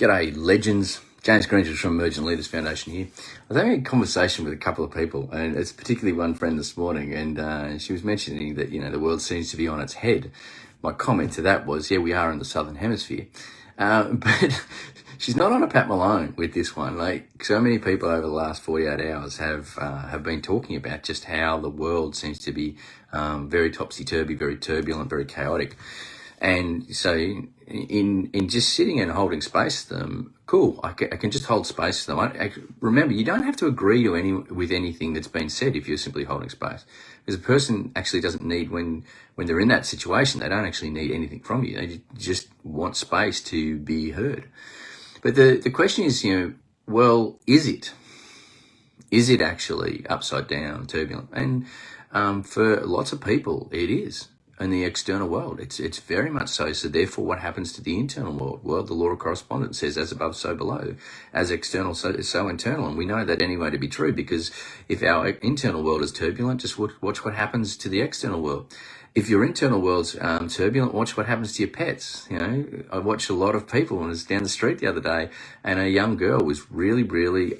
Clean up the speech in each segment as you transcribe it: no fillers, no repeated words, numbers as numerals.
G'day, legends. James Greenridge from Emergent Leaders Foundation here. I was having a conversation with a couple of people, and it's particularly one friend this morning, and she was mentioning that, the world seems to be on its head. My comment to that was, yeah, we are in the Southern Hemisphere. But she's not on a Pat Malone with this one. Like, so many people over the last 48 hours have been talking about just how the world seems to be very topsy-turvy, very turbulent, very chaotic. And so in just sitting and holding space for them, cool, I can just hold space for them. Remember, you don't have to agree with anything that's been said if you're simply holding space. Because a person actually doesn't need, when they're in that situation, they don't actually need anything from you. They just want space to be heard. But the question is, well, is it? Is it actually upside down, turbulent? And for lots of people, it is. In the external world, it's very much so. So therefore, what happens to the internal world? Well, the law of correspondence says, as above, so below. As external, so internal. And we know that anyway to be true, because if our internal world is turbulent, just watch what happens to the external world. If your internal world's turbulent, watch what happens to your pets. I watch a lot of people, and I was down the street the other day, and a young girl was really, really,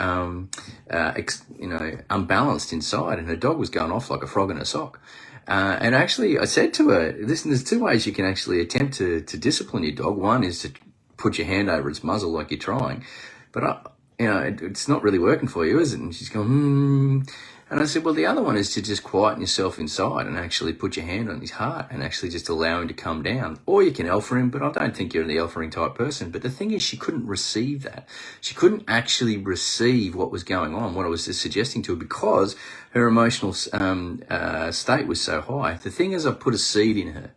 unbalanced inside, and her dog was going off like a frog in a sock. And actually, I said to her, listen, there's two ways you can actually attempt to discipline your dog. One is to put your hand over its muzzle like you're trying. But, it's not really working for you, is it? And she's going, And I said, well, the other one is to just quieten yourself inside and actually put your hand on his heart and actually just allow him to come down. Or you can alpha him, but I don't think you're the alpha-ing type person. But the thing is, she couldn't receive that. She couldn't actually receive what was going on, what I was just suggesting to her, because her emotional state was so high. The thing is, I put a seed in her.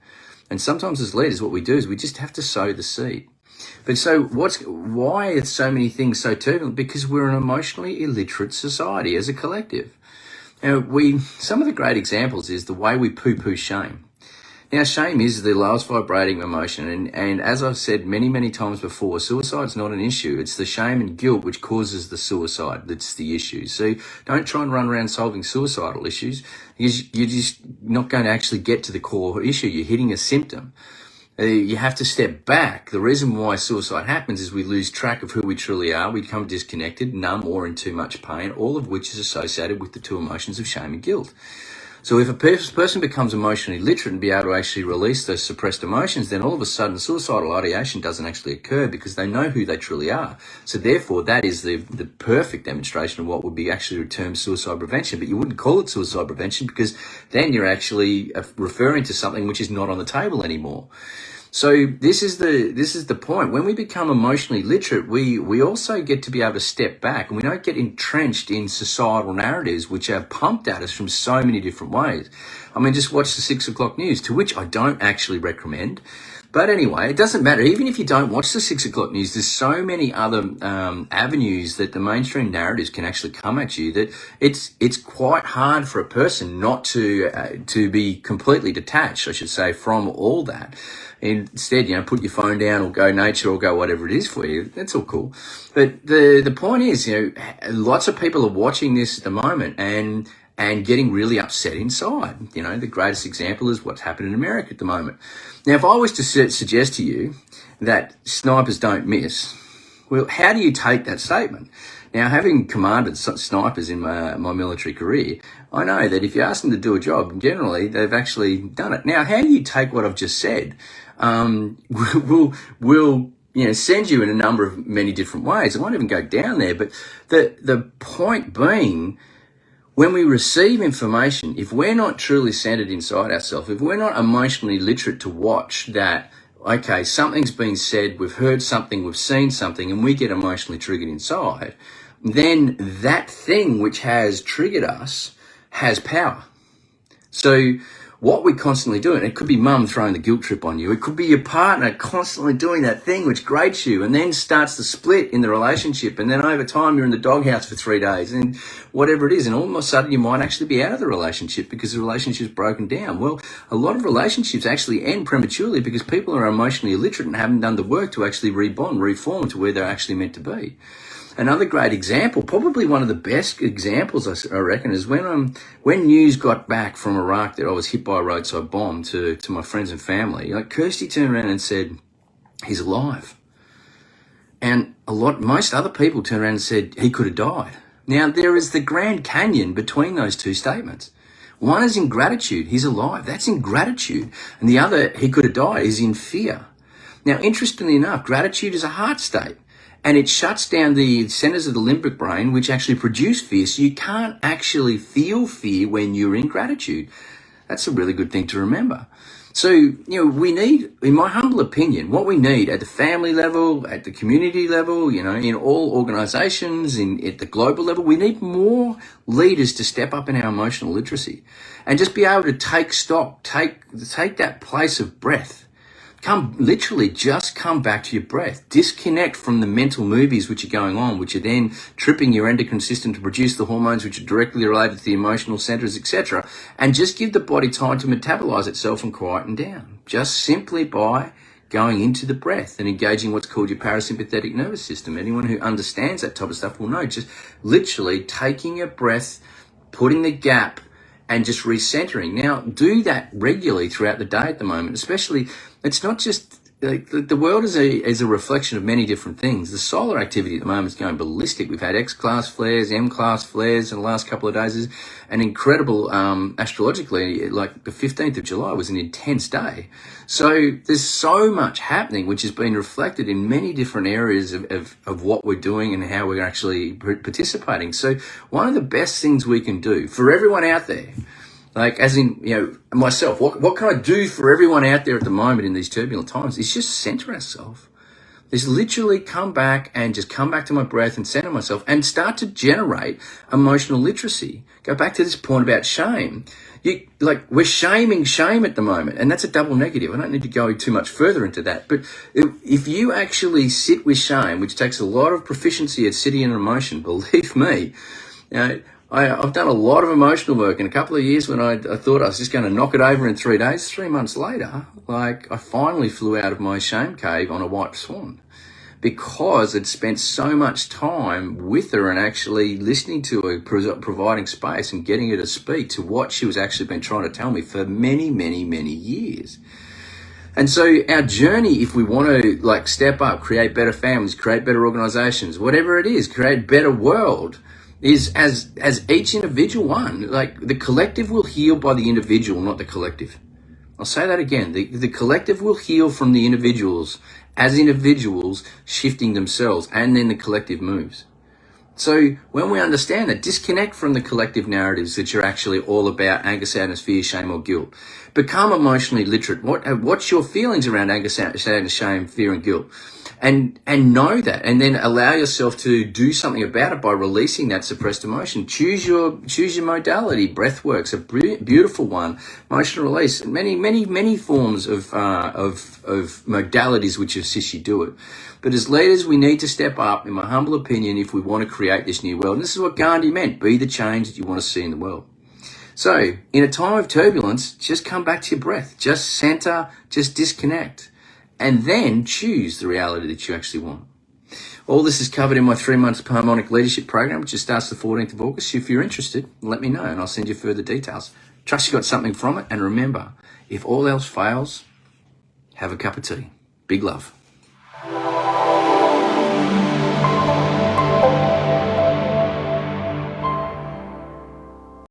And sometimes as leaders, what we do is we just have to sow the seed. But so why are so many things so turbulent? Because we're an emotionally illiterate society as a collective. Some of the great examples is the way we poo-poo shame. Now, shame is the lowest vibrating emotion, and as I've said many, many times before, suicide's not an issue. It's the shame and guilt which causes the suicide that's the issue. So don't try and run around solving suicidal issues, because you're just not going to actually get to the core issue. You're hitting a symptom. You have to step back. The reason why suicide happens is we lose track of who we truly are. We become disconnected, numb, or in too much pain, all of which is associated with the two emotions of shame and guilt. So if a person becomes emotionally literate and be able to actually release those suppressed emotions, then all of a sudden suicidal ideation doesn't actually occur, because they know who they truly are. So therefore, that is the perfect demonstration of what would be actually termed suicide prevention. But you wouldn't call it suicide prevention, because then you're actually referring to something which is not on the table anymore. So this is the point. When we become emotionally literate, we also get to be able to step back, and we don't get entrenched in societal narratives which are pumped at us from so many different ways. I mean, just watch the 6 o'clock news, to which I don't actually recommend. But anyway, it doesn't matter. Even if you don't watch the 6 o'clock news, there's so many other avenues that the mainstream narratives can actually come at you, that it's quite hard for a person not to be completely detached, I should say, from all that. Instead, put your phone down, or go nature, or go whatever it is for you. That's all cool. But the point is, lots of people are watching this at the moment and getting really upset inside. The greatest example is what's happened in America at the moment. Now, if I was to suggest to you that snipers don't miss, well, how do you take that statement? Now, having commanded snipers in my military career, I know that if you ask them to do a job, generally they've actually done it. Now, how do you take what I've just said? We'll send you in a number of many different ways. I won't even go down there, but the point being, when we receive information, if we're not truly centered inside ourselves, if we're not emotionally literate to watch that, okay, something's been said, we've heard something, we've seen something, and we get emotionally triggered inside, then that thing which has triggered us has power. So what we constantly do, and it could be mum throwing the guilt trip on you, it could be your partner constantly doing that thing which grates you and then starts to split in the relationship, and then over time you're in the doghouse for 3 days and whatever it is, and all of a sudden you might actually be out of the relationship because the relationship's broken down. Well, a lot of relationships actually end prematurely because people are emotionally illiterate and haven't done the work to actually rebond, reform to where they're actually meant to be. Another great example, probably one of the best examples, I reckon, is when news got back from Iraq that I was hit by a roadside bomb to my friends and family. Kirsty turned around and said, "He's alive." And most other people turned around and said he could have died. Now, there is the Grand Canyon between those two statements. One is in gratitude, he's alive, that's in gratitude. And the other, he could have died, is in fear. Now, interestingly enough, gratitude is a heart state, and it shuts down the centers of the limbic brain, which actually produce fear, so you can't actually feel fear when you're in gratitude. That's a really good thing to remember. So, we need, in my humble opinion, what we need at the family level, at the community level, in all organizations, at the global level, we need more leaders to step up in our emotional literacy and just be able to take stock, take that place of breath. Just come back to your breath. Disconnect from the mental movies which are going on, which are then tripping your endocrine system to produce the hormones which are directly related to the emotional centers, etc. And just give the body time to metabolize itself and quieten down. Just simply by going into the breath and engaging what's called your parasympathetic nervous system. Anyone who understands that type of stuff will know. Just literally taking a breath, putting the gap, and just recentering. Now, do that regularly throughout the day at the moment, especially. It's not just, the world is a reflection of many different things. The solar activity at the moment is going ballistic. We've had X-class flares, M-class flares in the last couple of days. An incredible, astrologically, like the 15th of July was an intense day. So there's so much happening, which has been reflected in many different areas of what we're doing and how we're actually participating. So one of the best things we can do for everyone out there, like, as in, myself, what can I do for everyone out there at the moment in these turbulent times is just center ourselves. Is literally come back to my breath and center myself and start to generate emotional literacy. Go back to this point about shame. We're shaming shame at the moment, and that's a double negative. I don't need to go too much further into that. But if you actually sit with shame, which takes a lot of proficiency at sitting in emotion, believe me, I've done a lot of emotional work in a couple of years when I thought I was just going to knock it over in 3 days. 3 months later, I finally flew out of my shame cave on a white swan because I'd spent so much time with her and actually listening to her, providing space and getting her to speak to what she was actually been trying to tell me for many, many, many years. And so our journey, if we want to step up, create better families, create better organizations, whatever it is, create a better world, is as each individual one, the collective will heal by the individual, not the collective. I'll say that again. The collective will heal from the individuals as individuals shifting themselves, and then the collective moves. So when we understand that, disconnect from the collective narratives that are actually all about anger, sadness, fear, shame, or guilt. Become emotionally literate. What's your feelings around anger, sadness, shame, fear, and guilt? And know that, and then allow yourself to do something about it by releasing that suppressed emotion. Choose your modality. Breath work's a beautiful one. Emotional release. Many forms of modalities which assist you do it. But as leaders, we need to step up, in my humble opinion, if we want to create this new world. And this is what Gandhi meant: be the change that you want to see in the world. So, in a time of turbulence, just come back to your breath. Just center. Just disconnect. And then choose the reality that you actually want. All this is covered in my 3-month harmonic leadership program, which starts the 14th of August. If you're interested, let me know and I'll send you further details. Trust you got something from it. And remember, if all else fails, have a cup of tea. Big love.